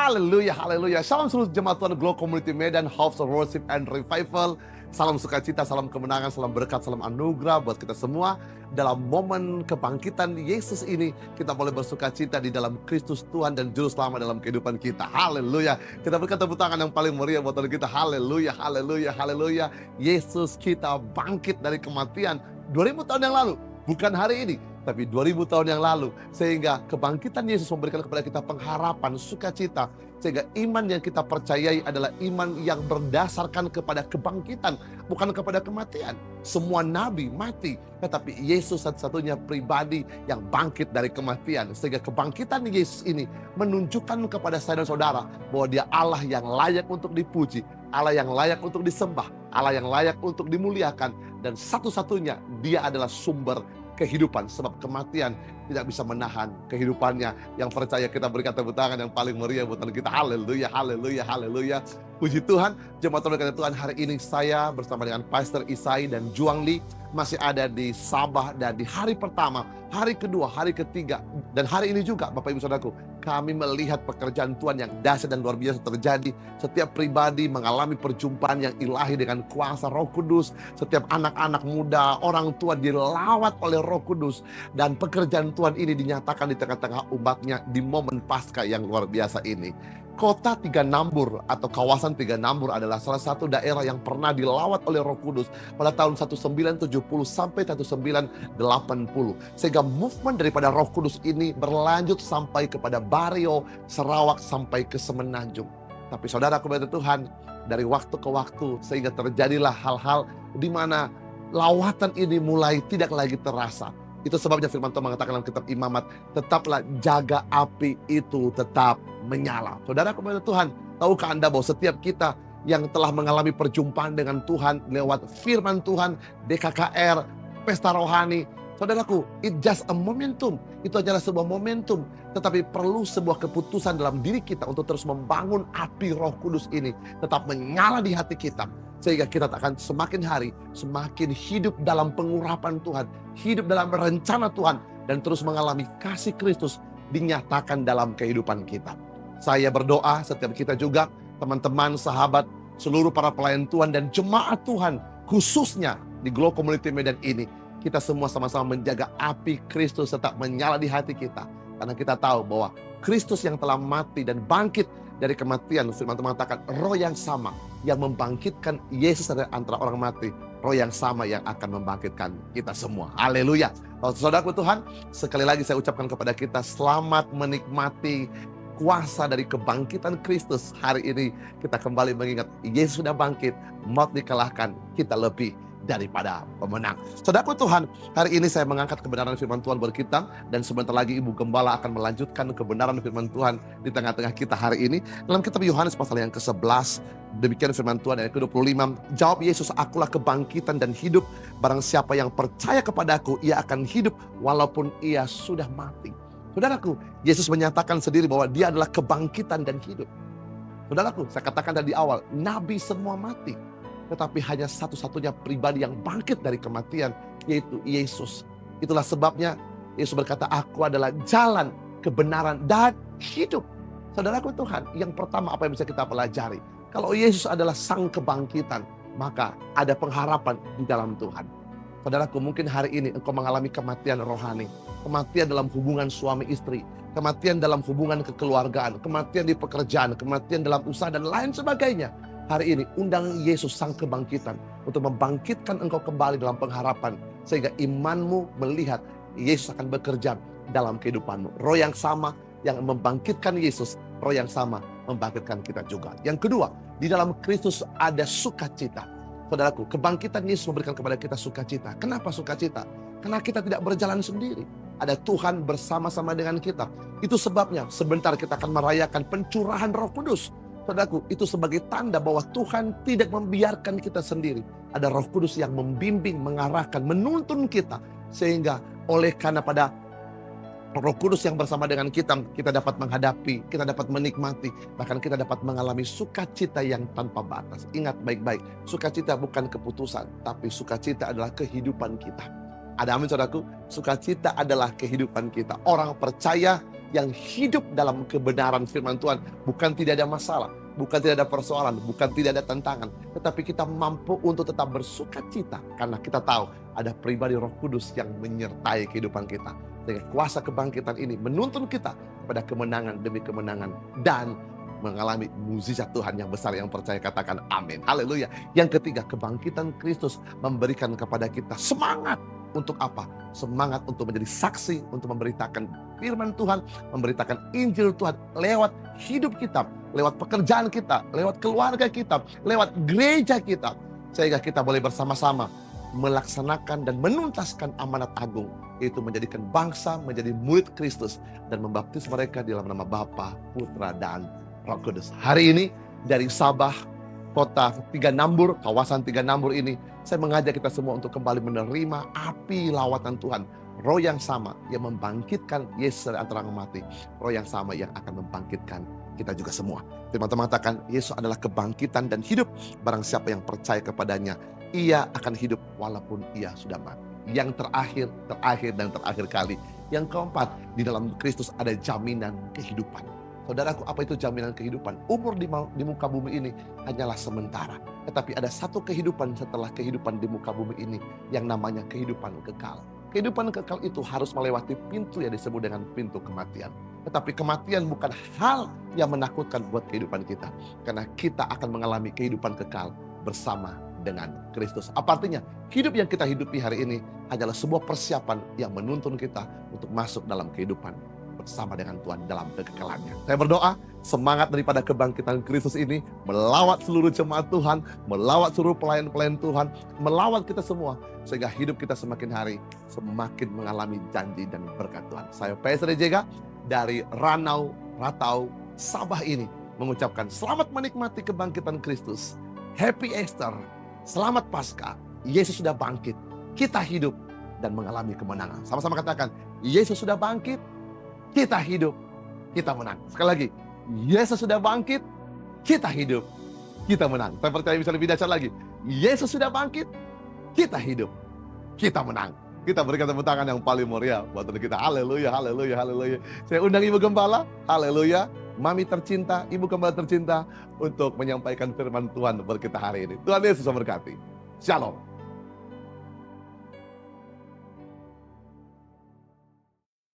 Haleluya, haleluya. Shalom seluruh jemaat Tuhan Glow Community Medan, House of Worship and Revival. Salam sukacita, salam kemenangan, salam berkat, salam anugerah buat kita semua. Dalam momen kebangkitan Yesus ini, kita boleh bersukacita di dalam Kristus Tuhan dan Juru Selamat dalam kehidupan kita. Haleluya. Kita berikan tepuk tangan yang paling meriah buat Tuhan kita. Haleluya, haleluya, haleluya. Yesus kita bangkit dari kematian 2000 tahun yang lalu. Bukan hari ini, tapi 2000 tahun yang lalu. Sehingga kebangkitan Yesus memberikan kepada kita pengharapan, sukacita. Sehingga iman yang kita percayai adalah iman yang berdasarkan kepada kebangkitan, bukan kepada kematian. Semua nabi mati, tetapi Yesus satu-satunya pribadi yang bangkit dari kematian. Sehingga kebangkitan Yesus ini menunjukkan kepada saya dan saudara bahwa Dia Allah yang layak untuk dipuji, Allah yang layak untuk disembah, Allah yang layak untuk dimuliakan. Dan satu-satunya Dia adalah sumber kehidupan, sebab kematian tidak bisa menahan kehidupannya. Yang percaya kita berikan tepuk tangan yang paling meriah buat kita. Haleluya, haleluya, haleluya. Puji Tuhan, jemaat Tuhan, hari ini saya bersama dengan Pastor Isai dan Juang Lee masih ada di Sabah, dan di hari pertama, hari kedua, hari ketiga, dan hari ini juga Bapak Ibu Saudaraku, kami melihat pekerjaan Tuhan yang dahsyat dan luar biasa terjadi. Setiap pribadi mengalami perjumpaan yang ilahi dengan kuasa Roh Kudus. Setiap anak-anak muda, orang tua dilawat oleh Roh Kudus. Dan pekerjaan Tuhan ini dinyatakan di tengah-tengah umatnya di momen Paskah yang luar biasa ini. Kota Tiga Nambur atau kawasan Tiga Nambur adalah salah satu daerah yang pernah dilawat oleh Roh Kudus pada tahun 1970 sampai 1980. Sehingga movement daripada Roh Kudus ini berlanjut sampai kepada Bario, Sarawak, sampai ke Semenanjung. Tapi saudara kepada Tuhan, dari waktu ke waktu sehingga terjadilah hal-hal di mana lawatan ini mulai tidak lagi terasa. Itu sebabnya firman Tuhan mengatakan dalam kitab Imamat, tetaplah jaga api itu tetap menyala. Saudara kepada Tuhan, tahukah Anda bahwa setiap kita yang telah mengalami perjumpaan dengan Tuhan lewat firman Tuhan, DKKR, pesta rohani, saudaraku, it just a momentum. Itu adalah sebuah momentum, tetapi perlu sebuah keputusan dalam diri kita untuk terus membangun api Roh Kudus ini tetap menyala di hati kita. Sehingga kita akan semakin hari semakin hidup dalam pengurapan Tuhan, hidup dalam rencana Tuhan, dan terus mengalami kasih Kristus dinyatakan dalam kehidupan kita. Saya berdoa setiap kita juga, teman-teman, sahabat, seluruh para pelayan Tuhan dan jemaat Tuhan, khususnya di Glow Community Medan ini, kita semua sama-sama menjaga api Kristus tetap menyala di hati kita. Karena kita tahu bahwa Kristus yang telah mati dan bangkit dari kematian, firman Tuhan mengatakan roh yang sama yang membangkitkan Yesus dari antara orang mati, roh yang sama yang akan membangkitkan kita semua. Haleluya. Saudaraku Tuhan, sekali lagi saya ucapkan kepada kita, selamat menikmati kuasa dari kebangkitan Kristus. Hari ini kita kembali mengingat Yesus sudah bangkit, maut dikalahkan, kita lebih daripada pemenang. Saudaraku Tuhan, hari ini saya mengangkat kebenaran firman Tuhan buat kita, dan sebentar lagi Ibu Gembala akan melanjutkan kebenaran firman Tuhan di tengah-tengah kita hari ini. Dalam kitab Yohanes pasal yang ke-11, demikian firman Tuhan ayat ke-25, jawab Yesus, akulah kebangkitan dan hidup, barang siapa yang percaya kepadaku, ia akan hidup walaupun ia sudah mati. Saudaraku, Yesus menyatakan sendiri bahwa Dia adalah kebangkitan dan hidup. Saudaraku, saya katakan tadi awal, nabi semua mati. Tetapi hanya satu-satunya pribadi yang bangkit dari kematian, yaitu Yesus. Itulah sebabnya Yesus berkata, aku adalah jalan, kebenaran, dan hidup. Saudaraku Tuhan, yang pertama apa yang bisa kita pelajari? Kalau Yesus adalah sang kebangkitan, maka ada pengharapan di dalam Tuhan. Saudaraku, mungkin hari ini engkau mengalami kematian rohani, kematian dalam hubungan suami istri, kematian dalam hubungan kekeluargaan, kematian di pekerjaan, kematian dalam usaha, dan lain sebagainya. Hari ini undang Yesus sang kebangkitan untuk membangkitkan engkau kembali dalam pengharapan, sehingga imanmu melihat Yesus akan bekerja dalam kehidupanmu. Roh yang sama yang membangkitkan Yesus, roh yang sama membangkitkan kita juga. Yang kedua, di dalam Kristus ada sukacita. Saudaraku, kebangkitan Yesus memberikan kepada kita sukacita. Kenapa sukacita? Karena kita tidak berjalan sendiri. Ada Tuhan bersama-sama dengan kita. Itu sebabnya sebentar kita akan merayakan pencurahan Roh Kudus. Saudaraku, itu sebagai tanda bahwa Tuhan tidak membiarkan kita sendiri. Ada Roh Kudus yang membimbing, mengarahkan, menuntun kita. Sehingga oleh karena pada Roh Kudus yang bersama dengan kita, kita dapat menghadapi, kita dapat menikmati, bahkan kita dapat mengalami sukacita yang tanpa batas. Ingat baik-baik, sukacita bukan keputusan, tapi sukacita adalah kehidupan kita. Ada amin saudaraku, sukacita adalah kehidupan kita. Orang percaya yang hidup dalam kebenaran firman Tuhan. Bukan tidak ada masalah, bukan tidak ada persoalan, bukan tidak ada tantangan, tetapi kita mampu untuk tetap bersuka cita karena kita tahu ada pribadi Roh Kudus yang menyertai kehidupan kita. Dengan kuasa kebangkitan ini menuntun kita pada kemenangan demi kemenangan dan mengalami mukjizat Tuhan yang besar. Yang percaya katakan amin. Haleluya. Yang ketiga, kebangkitan Kristus memberikan kepada kita semangat. Untuk apa? Semangat untuk menjadi saksi, untuk memberitakan firman Tuhan, memberitakan Injil Tuhan lewat hidup kita, lewat pekerjaan kita, lewat keluarga kita, lewat gereja kita. Sehingga kita boleh bersama-sama melaksanakan dan menuntaskan amanat agung, yaitu menjadikan bangsa menjadi murid Kristus dan membaptis mereka di dalam nama Bapa, Putra, dan Roh Kudus. Hari ini dari Sabah, kota Tiga Nambur, kawasan Tiga Nambur ini, saya mengajak kita semua untuk kembali menerima api lawatan Tuhan. Roh yang sama yang membangkitkan Yesus dari antara orang mati. Roh yang sama yang akan membangkitkan kita juga semua. Teman-teman katakan, Yesus adalah kebangkitan dan hidup. Barang siapa yang percaya kepadanya, ia akan hidup walaupun ia sudah mati. Yang terakhir dan terakhir kali. Yang keempat, di dalam Kristus ada jaminan kehidupan. Saudaraku, apa itu jaminan kehidupan? Umur di muka bumi ini hanyalah sementara. Tetapi ada satu kehidupan setelah kehidupan di muka bumi ini yang namanya kehidupan kekal. Kehidupan kekal itu harus melewati pintu yang disebut dengan pintu kematian. Tetapi kematian bukan hal yang menakutkan buat kehidupan kita. Karena kita akan mengalami kehidupan kekal bersama dengan Kristus. Apa artinya? Hidup yang kita hidupi hari ini hanyalah sebuah persiapan yang menuntun kita untuk masuk dalam kehidupan bersama dengan Tuhan dalam kekekalannya. Saya berdoa semangat daripada kebangkitan Kristus ini melawat seluruh jemaat Tuhan, melawat seluruh pelayan-pelayan Tuhan, melawat kita semua sehingga hidup kita semakin hari semakin mengalami janji dan berkat Tuhan. Saya Pastor Jega dari Ratau, Sabah ini mengucapkan selamat menikmati kebangkitan Kristus. Happy Easter, selamat Paskah. Yesus sudah bangkit, kita hidup dan mengalami kemenangan. Sama-sama katakan, Yesus sudah bangkit, kita hidup, kita menang. Sekali lagi, Yesus sudah bangkit, kita hidup, kita menang. Saya percaya bisa lebih dahsyat lagi. Yesus sudah bangkit, kita hidup, kita menang. Kita berikan tepuk tangan yang paling meriah buat kita. Haleluya, haleluya, haleluya. Saya undang Ibu Gembala, haleluya. Mami tercinta, Ibu Gembala tercinta untuk menyampaikan firman Tuhan buat kita hari ini. Tuhan Yesus memberkati. Shalom.